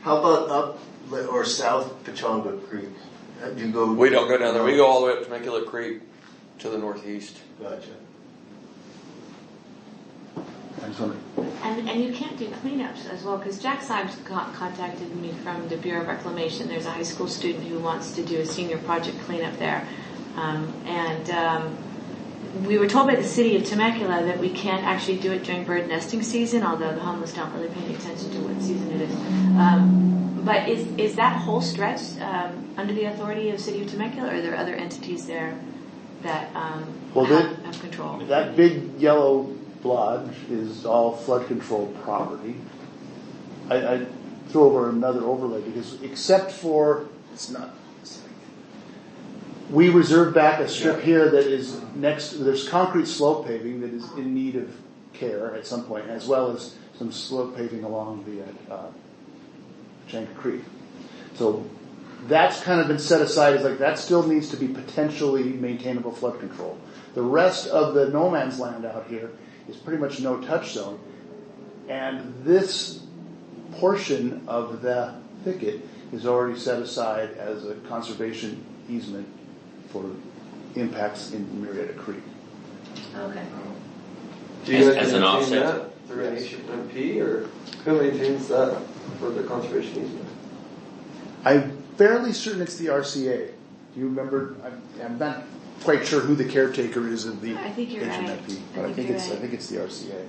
How about up or south Pechanga Creek? Do you go? We don't go down there. We go all the way up to Temecula Creek to the northeast. Gotcha. And you can't do cleanups as well, because Jack Sibes contacted me from the Bureau of Reclamation. There's a high school student who wants to do a senior project cleanup there. We were told by the city of Temecula that we can't actually do it during bird nesting season, although the homeless don't really pay any attention to what season it is. But is that whole stretch under the authority of the city of Temecula, or are there other entities there that have control? That big yellow blotch is all flood control property. I threw over another overlay because except for we reserve back a strip here that is next. There's concrete slope paving that is in need of care at some point, as well as some slope paving along the Pechanga Creek. So that's kind of been set aside as like that still needs to be potentially maintainable flood control. The rest of the no man's land out here is pretty much no touch zone, and this portion of the thicket is already set aside as a conservation easement for impacts in Marietta Creek. Okay. Do you guys as an maintain offset that through NHMP, or who maintains that for the conservation easement? I'm fairly certain it's the RCA. Do you remember? I'm not quite sure who the caretaker is of the I think you're HMP, right. but I think it's the RCA.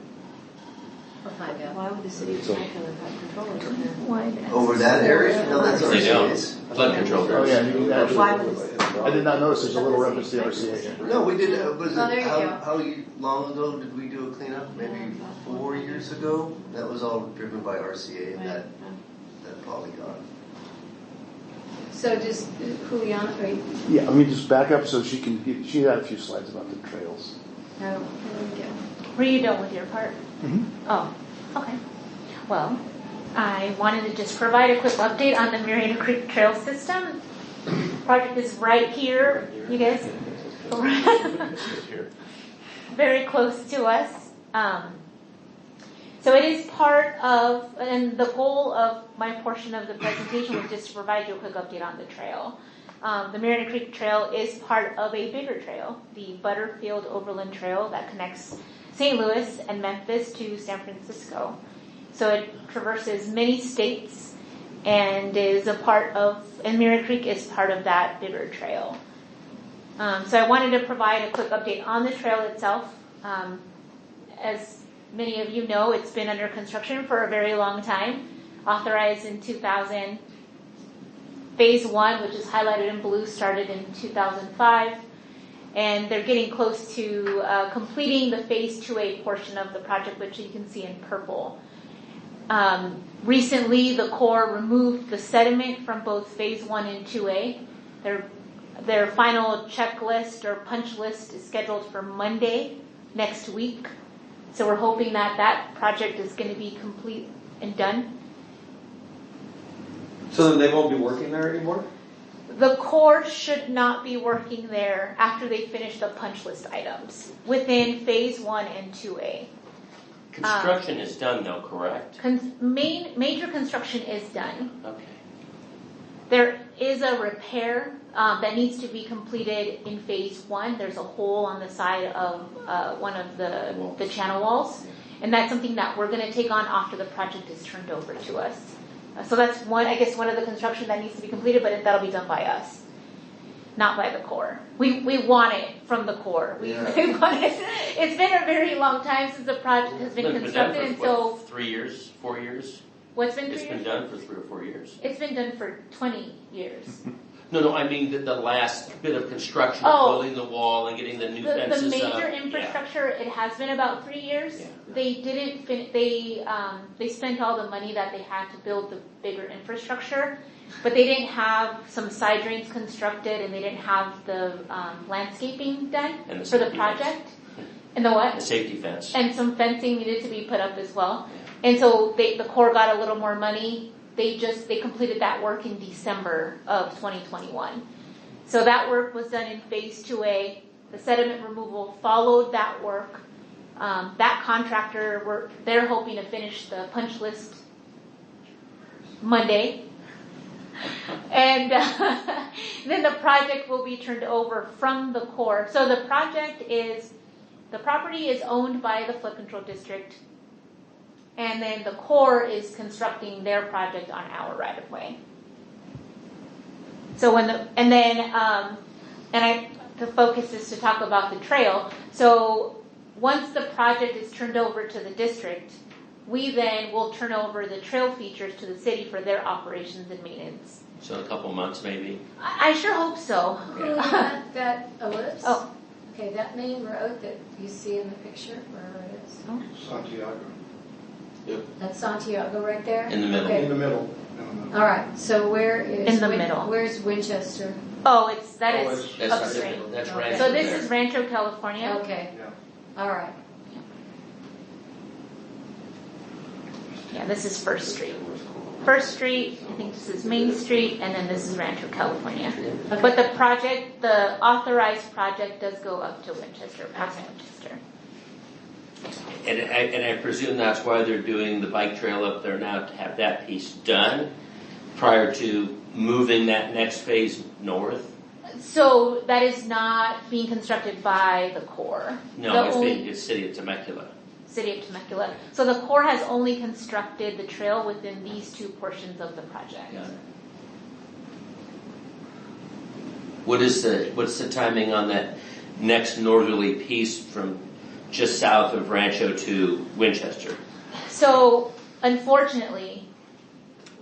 Why would the city of Temecula have control over there? Why? Over that area? No, that's They don't. RCA's. Flood control. Oh yeah, Why would I did not notice there's a little reference to the RCA here. No, we did. Was Oh, there it you how long ago did we do a cleanup? Maybe 4 years ago. That was all driven by RCA and that polygon. So just Juliana, right? Yeah, let me just back up so she had a few slides about the trails. No, there we go. Were you done with your part? Mm-hmm. Oh, okay. Well, I wanted to just provide a quick update on the Marietta Creek Trail System. Project is right here, you guys. Very close to us. So it is part of, and the goal of my portion of the presentation was just to provide you a quick update on the trail. The Marietta Creek Trail is part of a bigger trail, the Butterfield Overland Trail that connects St. Louis and Memphis to San Francisco. So it traverses many states and is a part of, and Marietta Creek is part of that bigger trail. So I wanted to provide a quick update on the trail itself. As many of you know, it's been under construction for a very long time, authorized in 2000. Phase 1, which is highlighted in blue, started in 2005. And they're getting close to completing the Phase 2A portion of the project, which you can see in purple. Recently, the Corps removed the sediment from both Phase 1 and 2A. Their final checklist or punch list is scheduled for Monday next week. So we're hoping that that project is going to be complete and done. So then they won't be working there anymore? The Corps should not be working there after they finish the punch list items within Phase 1 and 2A. Construction is done though, correct? Major construction is done. Okay. There is a repair that needs to be completed in Phase 1. There's a hole on the side of one of the channel walls, and that's something that we're going to take on after the project is turned over to us. So that's one of the construction that needs to be completed, but that'll be done by us, not by the Corps. We want it from the Corps. We want it. It's been a very long time since the project has been constructed, and so 3 years, 4 years. What's been 3 years? It's been done for 3 or 4 years. It's been done for 20 years. No, I mean the last bit of construction, building the wall and getting the new fences up. The major up. infrastructure, it has been about 3 years. Yeah. They didn't they spent all the money that they had to build the bigger infrastructure, but they didn't have some side drains constructed, and they didn't have the landscaping done for the project. And the what? The safety fence. And some fencing needed to be put up as well. And so the Corps got a little more money. They completed that work in December of 2021. So that work was done in Phase 2A. The sediment removal followed that work. That contractor, they're hoping to finish the punch list Monday. And then the project will be turned over from the Corps. So the property is owned by the flood control district, and then the Corps is constructing their project on our right of way. So the focus is to talk about the trail. So once the project is turned over to the district, we then will turn over the trail features to the city for their operations and maintenance. So in a couple months, maybe. I sure hope so. That ellipse? Oh. Okay, that main road that you see in the picture, wherever it is. Santiago. That's Santiago right there? In the middle. Okay. In the middle. All right, so where is... In the middle. Where's Winchester? Oh, that Oh, is That's upstream. That's Okay. right. So this is Rancho, California. Okay, Yeah. all right. Yeah, this is First Street. First Street, I think this is Main Street, and then this is Rancho, California. But the authorized project does go up to Winchester, past Winchester. And I presume that's why they're doing the bike trail up there now, to have that piece done prior to moving that next phase north? So that is not being constructed by the Corps. No, it's City of Temecula. City of Temecula. So the Corps has only constructed the trail within these two portions of the project. Got it. What's the timing on that next northerly piece from just south of Rancho to Winchester? So unfortunately,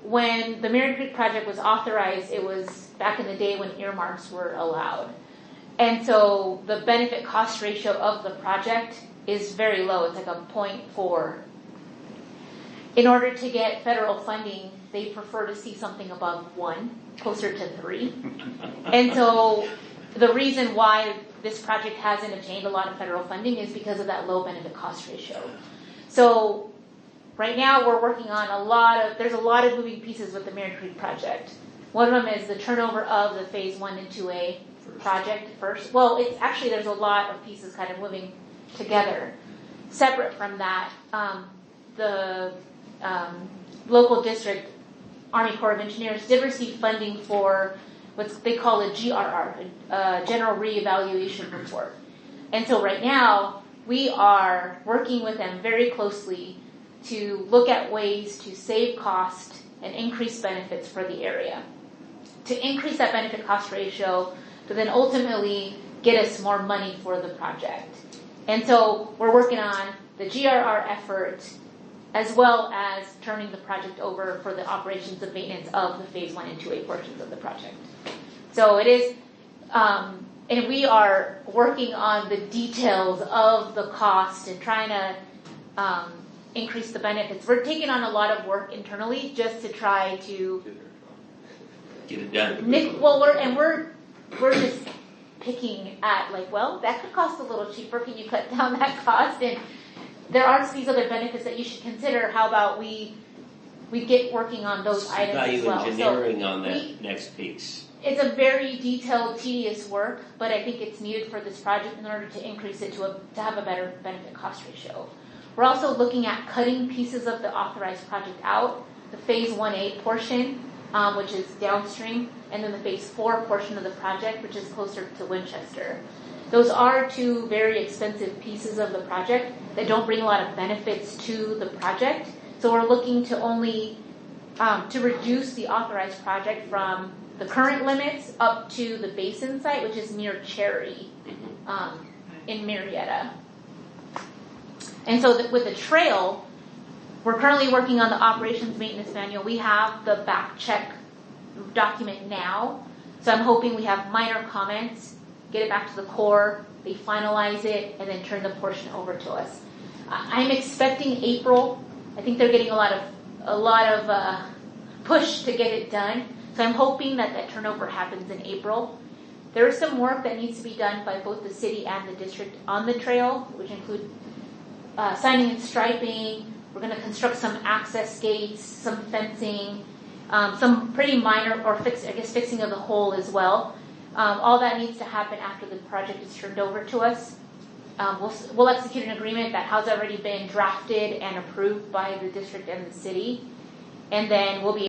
when the Marion Creek project was authorized, it was back in the day when earmarks were allowed. And so the benefit cost ratio of the project is very low. It's like a 0.4. In order to get federal funding, they prefer to see something above 1, closer to 3. And so the reason why this project hasn't obtained a lot of federal funding is because of that low benefit cost ratio. So right now we're working on there's a lot of moving pieces with the Marion Creek project. One of them is the turnover of the phase 1 and 2A project first. Well, there's a lot of pieces kind of moving together. Separate from that, the local district Army Corps of Engineers did receive funding for what they call a GRR, a General Reevaluation Report. And so right now, we are working with them very closely to look at ways to save cost and increase benefits for the area. To increase that benefit cost ratio, to then ultimately get us more money for the project. And so we're working on the GRR effort as well as turning the project over for the operations and maintenance of the phase 1 and 2A portions of the project. So it is, and we are working on the details of the cost and trying to increase the benefits. We're taking on a lot of work internally just to try to Get it done. we're just picking at that could cost a little cheaper. Can you cut down that cost? And there are these other benefits that you should consider. How about we get working on those items Value as well? engineering on that next piece. It's a very detailed, tedious work, but I think it's needed for this project in order to increase it to have a better benefit cost ratio. We're also looking at cutting pieces of the authorized project out, the phase 1A portion, which is downstream, and then the phase 4 portion of the project, which is closer to Winchester. Those are two very expensive pieces of the project that don't bring a lot of benefits to the project. So we're looking to only to reduce the authorized project from the current limits up to the basin site, which is near Cherry in Marietta. And so with the trail, we're currently working on the operations maintenance manual. We have the back check document now. So I'm hoping we have minor comments, get it back to the Corps, they finalize it, and then turn the portion over to us. I'm expecting April. I think they're getting a lot of push to get it done. So I'm hoping that turnover happens in April. There is some work that needs to be done by both the city and the district on the trail, which include signing and striping. We're going to construct some access gates, some fencing, some pretty minor fixing of the hole as well. All that needs to happen after the project is turned over to us. We'll execute an agreement that has already been drafted and approved by the district and the city, and then we'll be